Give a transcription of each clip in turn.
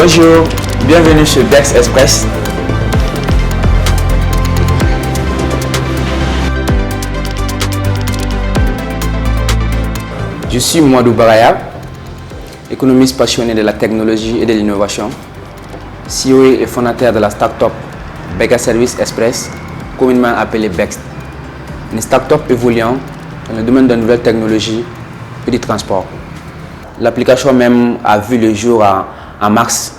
Bonjour, bienvenue sur Bex Express. Je suis Mouadou Baraya, économiste passionné de la technologie et de l'innovation, CEO et fondateur de la start-up Bega Service Express, communément appelée Bex, une start-up évoluant dans le domaine de la nouvelle technologie et du transport. L'application même a vu le jour en mars.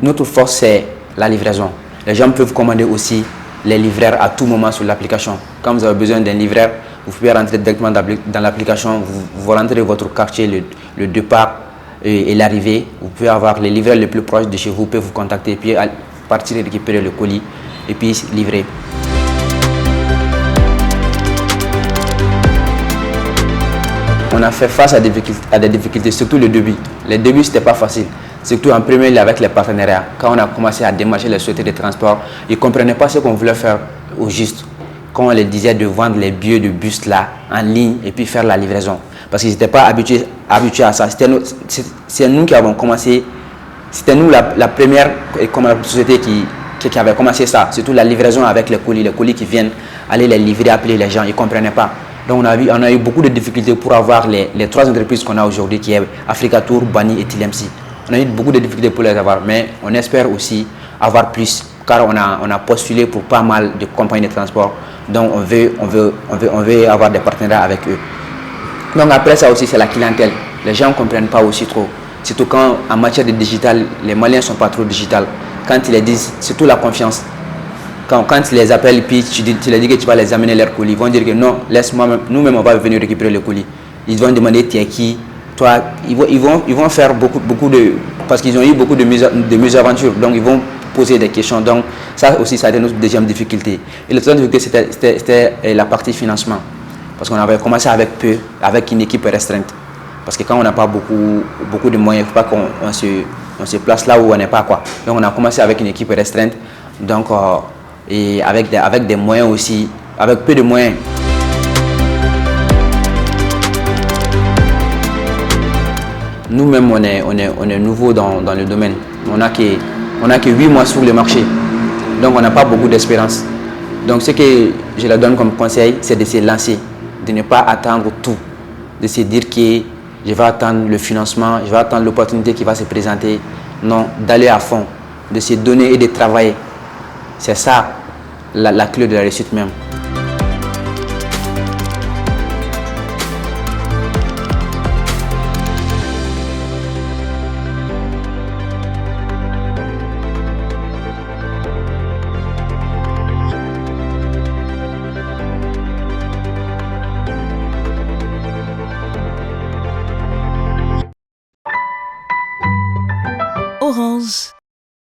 Notre force, c'est la livraison. Les gens peuvent commander aussi les livreurs à tout moment sur l'application. Quand vous avez besoin d'un livreur, vous pouvez rentrer directement dans l'application, vous rentrez votre quartier, le départ et l'arrivée. Vous pouvez avoir les livreurs les plus proches de chez vous, peuvent vous contacter, puis partir récupérer le colis et puis livrer. On a fait face à des difficultés, surtout le début. Les débuts, ce n'était pas facile. Surtout en premier lieu avec les partenariats. Quand on a commencé à démarcher les sociétés de transport, ils ne comprenaient pas ce qu'on voulait faire au juste. Quand on leur disait de vendre les billets de bus là, en ligne et puis faire la livraison. Parce qu'ils n'étaient pas habitués à ça. C'est nous qui avons commencé. C'était nous la première société qui avait commencé ça. Surtout la livraison avec les colis qui viennent aller les livrer, appeler les gens. Ils ne comprenaient pas. Donc on a eu beaucoup de difficultés pour avoir les trois entreprises qu'on a aujourd'hui, qui est Africatour, Bani et TLMC. On a eu beaucoup de difficultés pour les avoir, mais on espère aussi avoir plus, car on a postulé pour pas mal de compagnies de transport. Donc on veut avoir des partenariats avec eux. Donc après ça aussi, c'est la clientèle. Les gens ne comprennent pas aussi trop. Surtout quand en matière de digital, les Maliens ne sont pas trop digital. Quand ils les disent, surtout la confiance. Quand tu les appelles, puis tu leur dis que tu vas les amener leur colis, ils vont dire que non, laisse-moi, nous-mêmes on va venir récupérer le colis. Ils vont demander tu es qui, toi, ils vont faire beaucoup de, parce qu'ils ont eu beaucoup de mésaventures, donc ils vont poser des questions. Donc ça aussi, ça a été notre deuxième difficulté. Et la troisième difficulté, c'était la partie financement, parce qu'on avait commencé avec peu, avec une équipe restreinte. Parce que quand on n'a pas beaucoup de moyens, il ne faut pas qu'on se place là où on n'est pas, quoi. Donc on a commencé avec une équipe restreinte, donc et avec des moyens aussi, avec peu de moyens. Nous-mêmes, on est nouveau dans le domaine. On n'a que 8 mois sur le marché. Donc, on n'a pas beaucoup d'espérance. Donc, ce que je leur donne comme conseil, c'est de se lancer, de ne pas attendre tout, de se dire que je vais attendre le financement, je vais attendre l'opportunité qui va se présenter. Non, d'aller à fond, de se donner et de travailler. C'est ça la clé de la réussite même. Orange.